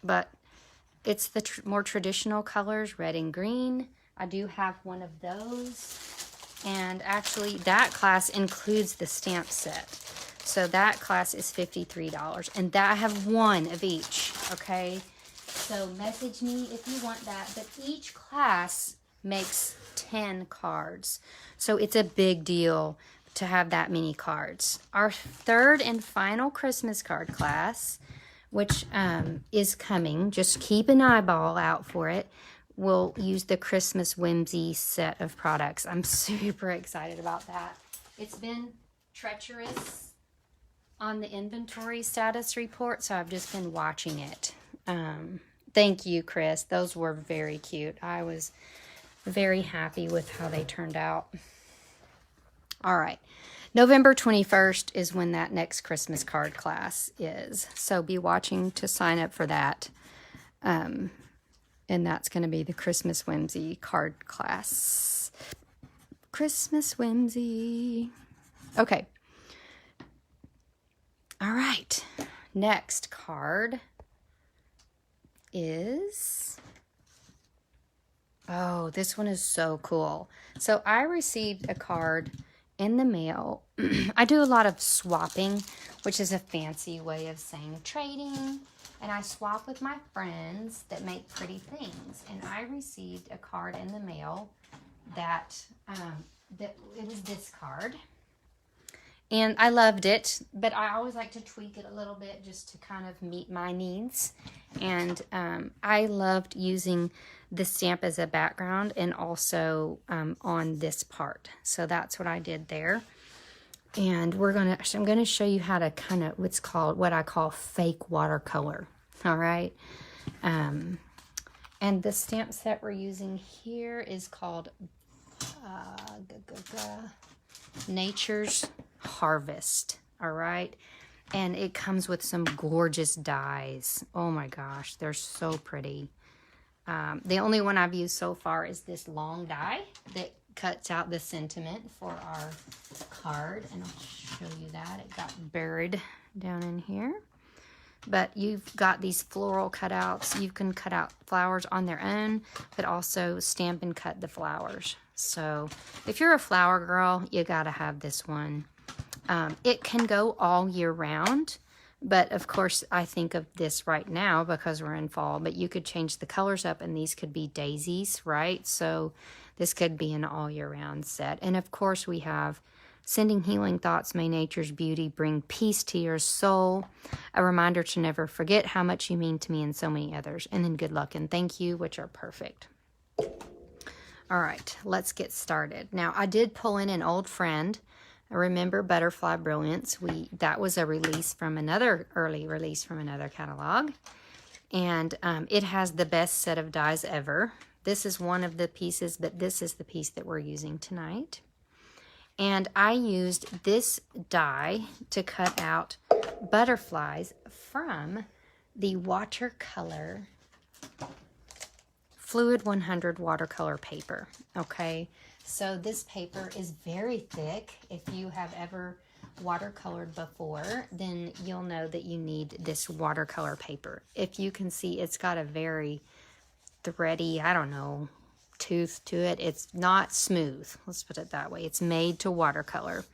But it's the more traditional colors, red and green. I do have one of those. And actually, that class includes the stamp set. So that class is $53. And that I have 1 of each, okay? So message me if you want that. But each class makes 10 cards. So it's a big deal to have that many cards. Our 3rd and final Christmas card class, which is coming, just keep an eyeball out for it. We'll use the Christmas Whimsy set of products. I'm super excited about that. It's been treacherous on the inventory status report, so I've just been watching it. Thank you, Chris. Those were very cute. I was very happy with how they turned out. All right. November 21st is when that next Christmas card class is. So be watching to sign up for that. And that's going to be the Christmas Whimsy card class. Christmas Whimsy. Okay. All right. Next card is... Oh, this one is so cool. So I received a card in the mail. I do a lot of swapping, which is a fancy way of saying trading. And I swap with my friends that make pretty things. And I received a card in the mail that it was this card. And I loved it, but I always like to tweak it a little bit just to kind of meet my needs. And I loved using the stamp as a background and also on this part. So that's what I did there. And I'm gonna show you how to kind of what I call fake watercolor. All right. And the stamp set we're using here is called Nature's Harvest. All right. And it comes with some gorgeous dies. Oh my gosh, they're so pretty. The only one I've used so far is this long die that cuts out the sentiment for our card. And I'll show you that. It got buried down in here. But you've got these floral cutouts. You can cut out flowers on their own, but also stamp and cut the flowers. So if you're a flower girl, you got to have this one. It can go all year round, but of course I think of this right now because we're in fall, but you could change the colors up and these could be daisies, right? So this could be an all year round set. And of course we have Sending Healing Thoughts, May Nature's Beauty Bring Peace to Your Soul. A reminder to never forget how much you mean to me and so many others. And then Good Luck and Thank You, which are perfect. All right, let's get started. Now, I did pull in an old friend. Remember Butterfly Brilliance. That was a release from another, early release from another catalog. And it has the best set of dies ever. This is one of the pieces, but this is the piece that we're using tonight. And I used this die to cut out butterflies from the Watercolor Fluid 100 watercolor paper. Okay, so this paper is very thick. If you have ever watercolored before, then you'll know that you need this watercolor paper. If you can see, it's got a very thready, I don't know, tooth to it. It's not smooth, let's put it that way. It's made to watercolor.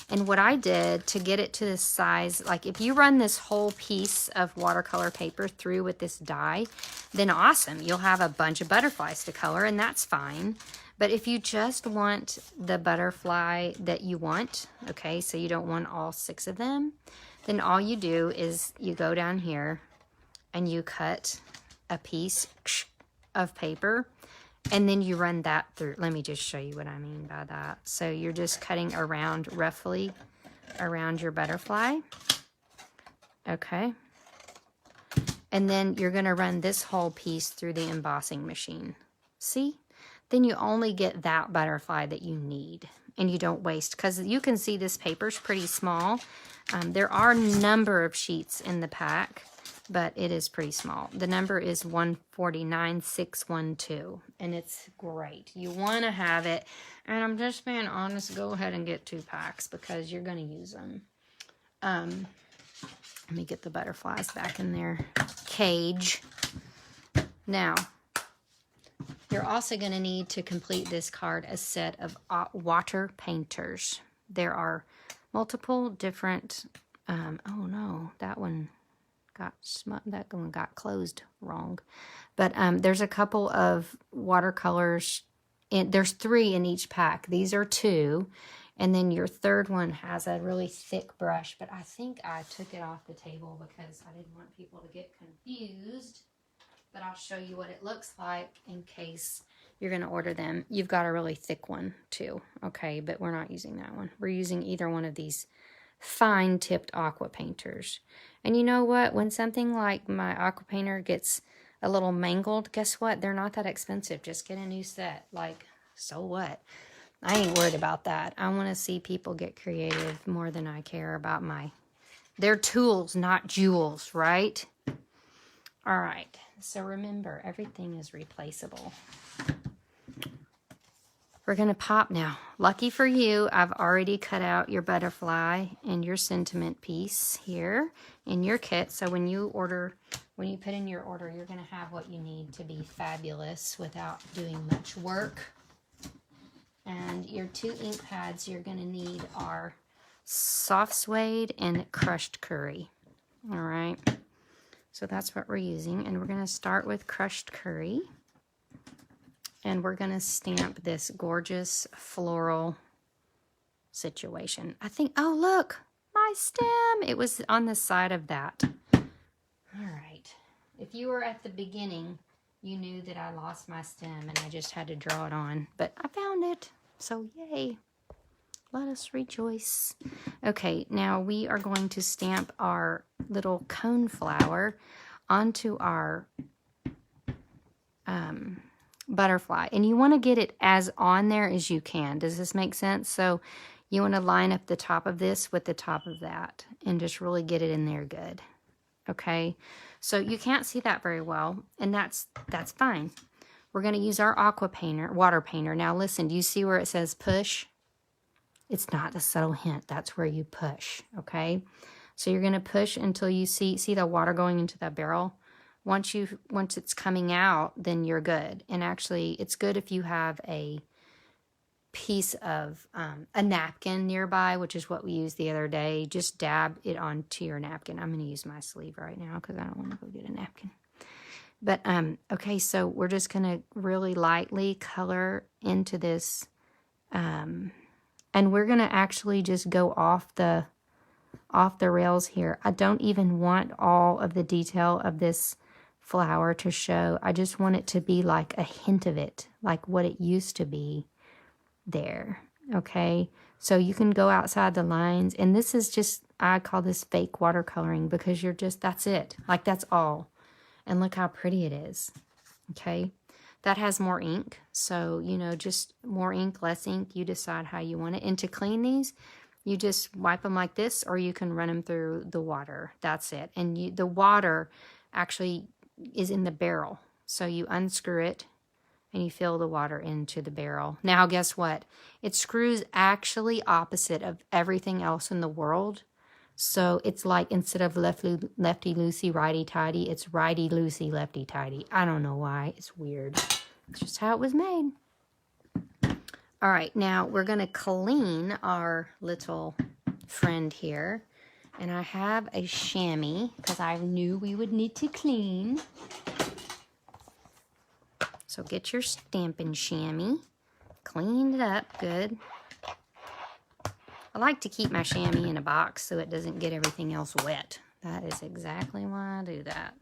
And what I did to get it to this size, like if you run this whole piece of watercolor paper through with this die, then awesome, you'll have a bunch of butterflies to color, and that's fine. But if you just want the butterfly that you want, okay, so you don't want all 6 of them, then all you do is you go down here and you cut a piece of paper, and then you run that through. Let me just show you what I mean by that. So you're just cutting around, roughly around your butterfly. Okay. And then you're going to run this whole piece through the embossing machine. See? Then you only get that butterfly that you need. And you don't waste, because you can see this paper's pretty small. There are a number of sheets in the pack, but it is pretty small. The number is 149612, and it's great. You want to have it, and I'm just being honest, go ahead and get 2 packs because you're going to use them. Let me get the butterflies back in their cage. Now, you're also going to need to complete this card a set of water painters. There are multiple different, oh no, that one got closed wrong. But there's a couple of watercolors. There's 3 in each pack. These are 2. And then your third one has a really thick brush. But I think I took it off the table because I didn't want people to get confused. But I'll show you what it looks like in case you're going to order them. You've got a really thick one too. Okay, but we're not using that one. We're using either one of these fine tipped aqua painters. And you know what? When something like my aqua painter gets a little mangled, guess what? They're not that expensive. Just get a new set. Like, so what? I ain't worried about that. I want to see people get creative more than I care about their tools, not jewels, right? All right. So remember, everything is replaceable. We're going to pop now. Lucky for you, I've already cut out your butterfly and your sentiment piece here in your kit. So when you put in your order, you're going to have what you need to be fabulous without doing much work. And your 2 ink pads you're going to need are soft suede and crushed curry. All right. So that's what we're using. And we're going to start with crushed curry. And we're going to stamp this gorgeous floral situation. I think, oh, look, my stem. It was on the side of that. All right. If you were at the beginning, you knew that I lost my stem and I just had to draw it on. But I found it. So yay. Let us rejoice. Okay, now we are going to stamp our little cone flower onto our butterfly. And you want to get it as on there as you can. Does this make sense? So you want to line up the top of this with the top of that and just really get it in there good. Okay, so you can't see that very well, and that's fine. We're going to use our aqua painter, water painter. Now listen, do you see where it says push? It's not a subtle hint. That's where you push, okay? So you're going to push until you see the water going into that barrel. Once it's coming out, then you're good. And actually, it's good if you have a piece of a napkin nearby, which is what we used the other day. Just dab it onto your napkin. I'm going to use my sleeve right now because I don't want to go get a napkin. But, okay, so we're just going to really lightly color into this. And we're going to actually just go off the rails here. I don't even want all of the detail of this flower to show. I just want it to be like a hint of it, like what it used to be there. Okay, so you can go outside the lines, and this is just, I call this fake watercoloring because you're just, that's it. Like, that's all. And look how pretty it is. Okay, that has more ink. So, you know, just more ink, less ink. You decide how you want it. And to clean these, you just wipe them like this, or you can run them through the water. That's it. And the water actually is in the barrel. So you unscrew it and you fill the water into the barrel. Now, guess what? It screws actually opposite of everything else in the world. So it's like, instead of lefty-loosey, righty-tighty, it's righty-loosey, lefty-tighty. I don't know why. It's weird. It's just how it was made. All right, now we're going to clean our little friend here. And I have a chamois because I knew we would need to clean. So get your Stampin' chamois. Clean it up good. I like to keep my chamois in a box so it doesn't get everything else wet. That is exactly why I do that.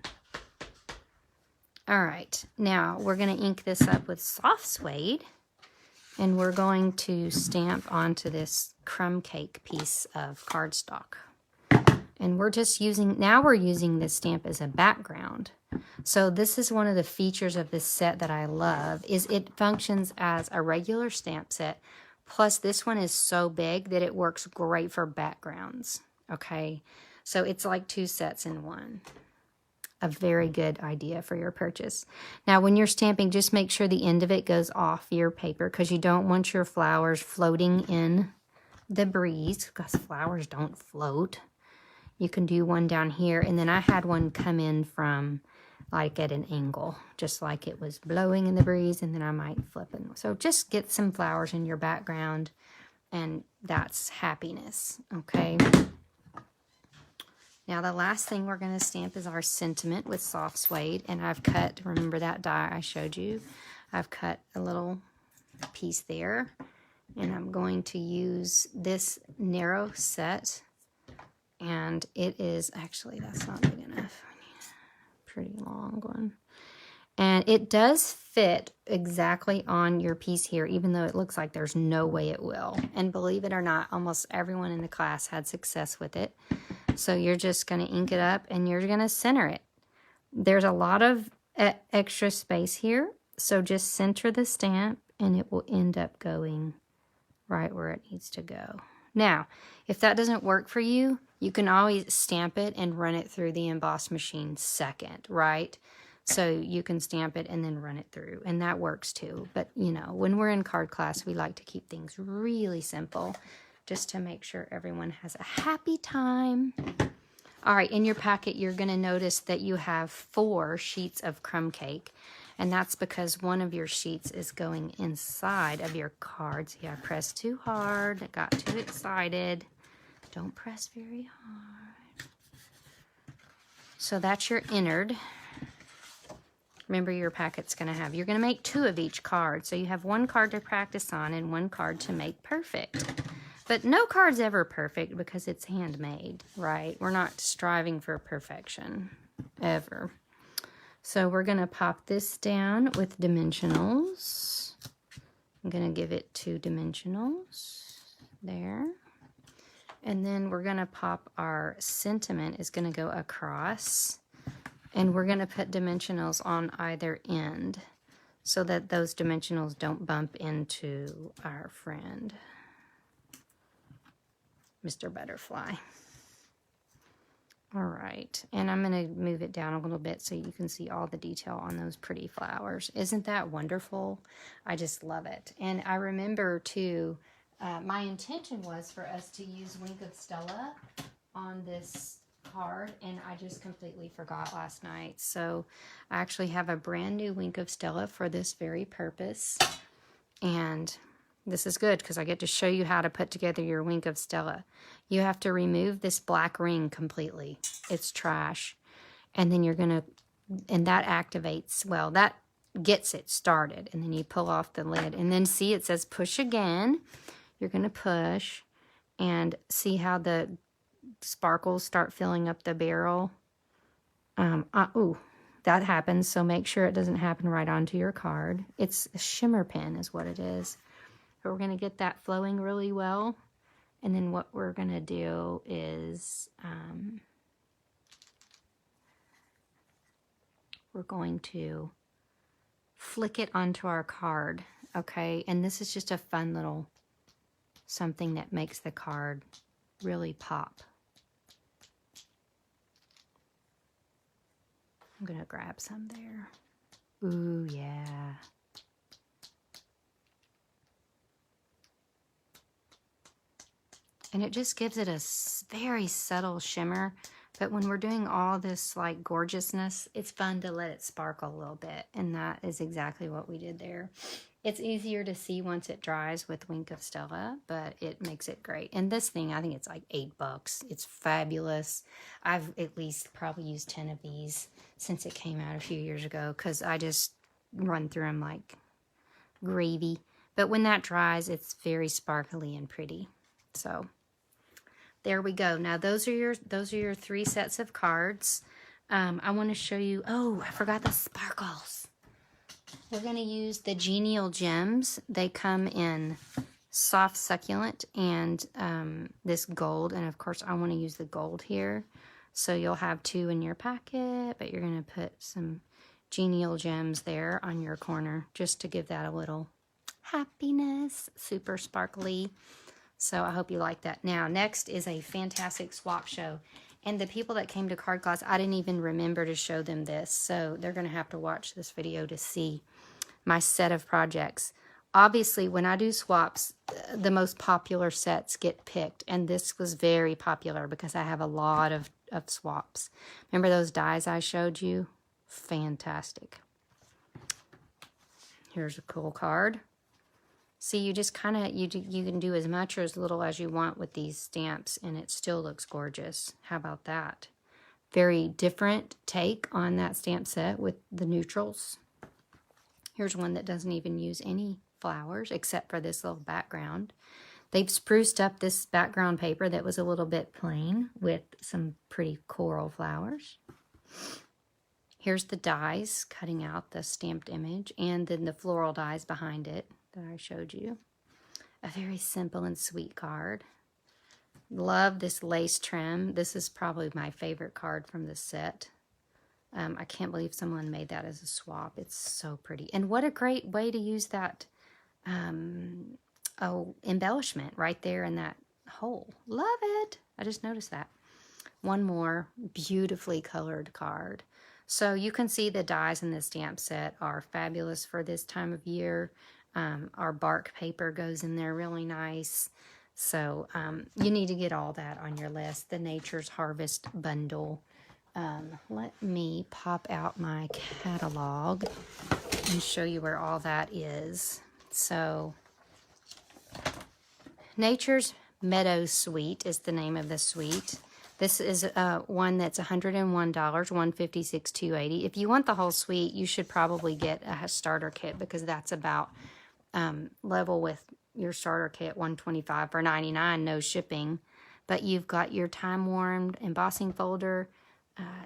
All right, now we're going to ink this up with soft suede. And we're going to stamp onto this crumb cake piece of cardstock. And we're just using, now we're using this stamp as a background. So this is one of the features of this set that I love, is it functions as a regular stamp set. Plus this one is so big that it works great for backgrounds. Okay, so it's like 2 sets in one. A very good idea for your purchase. Now, when you're stamping, just make sure the end of it goes off your paper because you don't want your flowers floating in the breeze, because flowers don't float. You can do one down here, and then I had one come in from like at an angle, just like it was blowing in the breeze, and then I might flip it. So just get some flowers in your background, and that's happiness, okay? Now, the last thing we're going to stamp is our sentiment with soft suede. And I've cut, remember that die I showed you? I've cut a little piece there. And I'm going to use this narrow set. And it is, actually, that's not big enough. I need a pretty long one. And it does fit exactly on your piece here, even though it looks like there's no way it will. And believe it or not, almost everyone in the class had success with it. So you're just going to ink it up and you're going to center it. There's a lot of extra space here. So just center the stamp and it will end up going right where it needs to go. Now, if that doesn't work for you, you can always stamp it and run it through the emboss machine second, right? So you can stamp it and then run it through, and that works too. But, you know, when we're in card class, we like to keep things really simple, just to make sure everyone has a happy time. All right, in your packet, you're going to notice that you have 4 sheets of crumb cake, and that's because one of your sheets is going inside of your cards. Yeah, I pressed too hard. I got too excited. Don't press very hard. So that's your innard. Remember, your packet's going to have, you're going to make 2 of each card. So you have 1 card to practice on and 1 card to make perfect. But no card's ever perfect because it's handmade, right? We're not striving for perfection, ever. So we're going to pop this down with dimensionals. I'm going to give it 2 dimensionals there. And then we're going to pop our sentiment is going to go across. And we're going to put dimensionals on either end so that those dimensionals don't bump into our friend, Mr. Butterfly. All right, and I'm going to move it down a little bit so you can see all the detail on those pretty flowers. Isn't that wonderful? I just love it. And I remember, too, my intention was for us to use Wink of Stella on this card, and I just completely forgot last night. So I actually have a brand new Wink of Stella for this very purpose. And this is good because I get to show you how to put together your Wink of Stella. You have to remove this black ring completely. It's trash. And then you're going to, and that activates, well, that gets it started. And then you pull off the lid. And then see, it says push again. You're going to push and see how the sparkles start filling up the barrel. Ooh, that happens. So make sure it doesn't happen right onto your card. It's a shimmer pen is what it is. But we're going to get that flowing really well. And then what we're going to do is we're going to flick it onto our card, okay? And this is just a fun little something that makes the card really pop. I'm going to grab some there. Ooh, yeah. And it just gives it a very subtle shimmer. But when we're doing all this like gorgeousness, it's fun to let it sparkle a little bit. And that is exactly what we did there. It's easier to see once it dries with Wink of Stella, but it makes it great. And this thing, I think it's like $8. It's fabulous. I've at least probably used 10 of these since it came out a few years ago because I just run through them like gravy. But when that dries, it's very sparkly and pretty. So there we go. Now those are your 3 sets of cards. I want to show you. Oh, I forgot the sparkles. We're going to use the Genial Gems. They come in soft succulent and this gold. And of course, I want to use the gold here. So you'll have 2 in your packet, but you're going to put some Genial Gems there on your corner just to give that a little happiness. Super sparkly. So I hope you like that. Now, next is a fantastic swap show. And the people that came to Card Class, I didn't even remember to show them this. So they're going to have to watch this video to see my set of projects. Obviously, when I do swaps, the most popular sets get picked. And this was very popular because I have a lot of swaps. Remember those dies I showed you? Fantastic. Here's a cool card. See, you just kind of, you can do as much or as little as you want with these stamps, and it still looks gorgeous. How about that? Very different take on that stamp set with the neutrals. Here's one that doesn't even use any flowers except for this little background. They've spruced up this background paper that was a little bit plain with some pretty coral flowers. Here's the dies cutting out the stamped image, and then the floral dies behind it that I showed you. A very simple and sweet card. Love this lace trim. This is probably my favorite card from the set. I can't believe someone made that as a swap. It's so pretty. And what a great way to use that embellishment right there in that hole. Love it. I just noticed that. One more beautifully colored card. So you can see the dies in this stamp set are fabulous for this time of year. Our bark paper goes in there really nice. So you need to get all that on your list. The Nature's Harvest bundle. Let me pop out my catalog and show you where all that is. So Nature's Meadow Suite is the name of the suite. This is one that's $101, $156, $280. If you want the whole suite, you should probably get a starter kit because that's about level with your starter kit, $125 for $99, no shipping. But you've got your time-warmed embossing folder,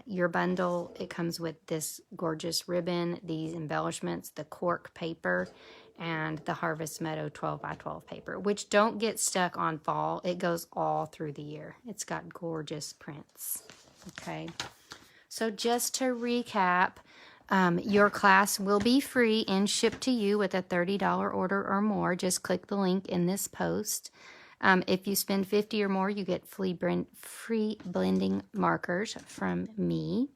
your bundle. It comes with this gorgeous ribbon, these embellishments, the cork paper, and the Harvest Meadow 12 by 12 paper, which don't get stuck on fall. It goes all through the year. It's got gorgeous prints. Okay. So just to recap, your class will be free and shipped to you with a $30 order or more. Just click the link in this post. If you spend $50 or more, you get free blending markers from me.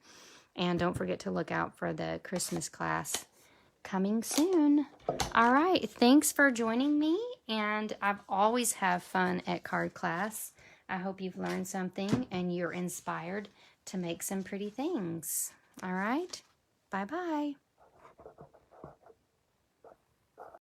And don't forget to look out for the Christmas class coming soon. All right, thanks for joining me, and I've always have fun at card class. I hope you've learned something and you're inspired to make some pretty things. All right, bye-bye.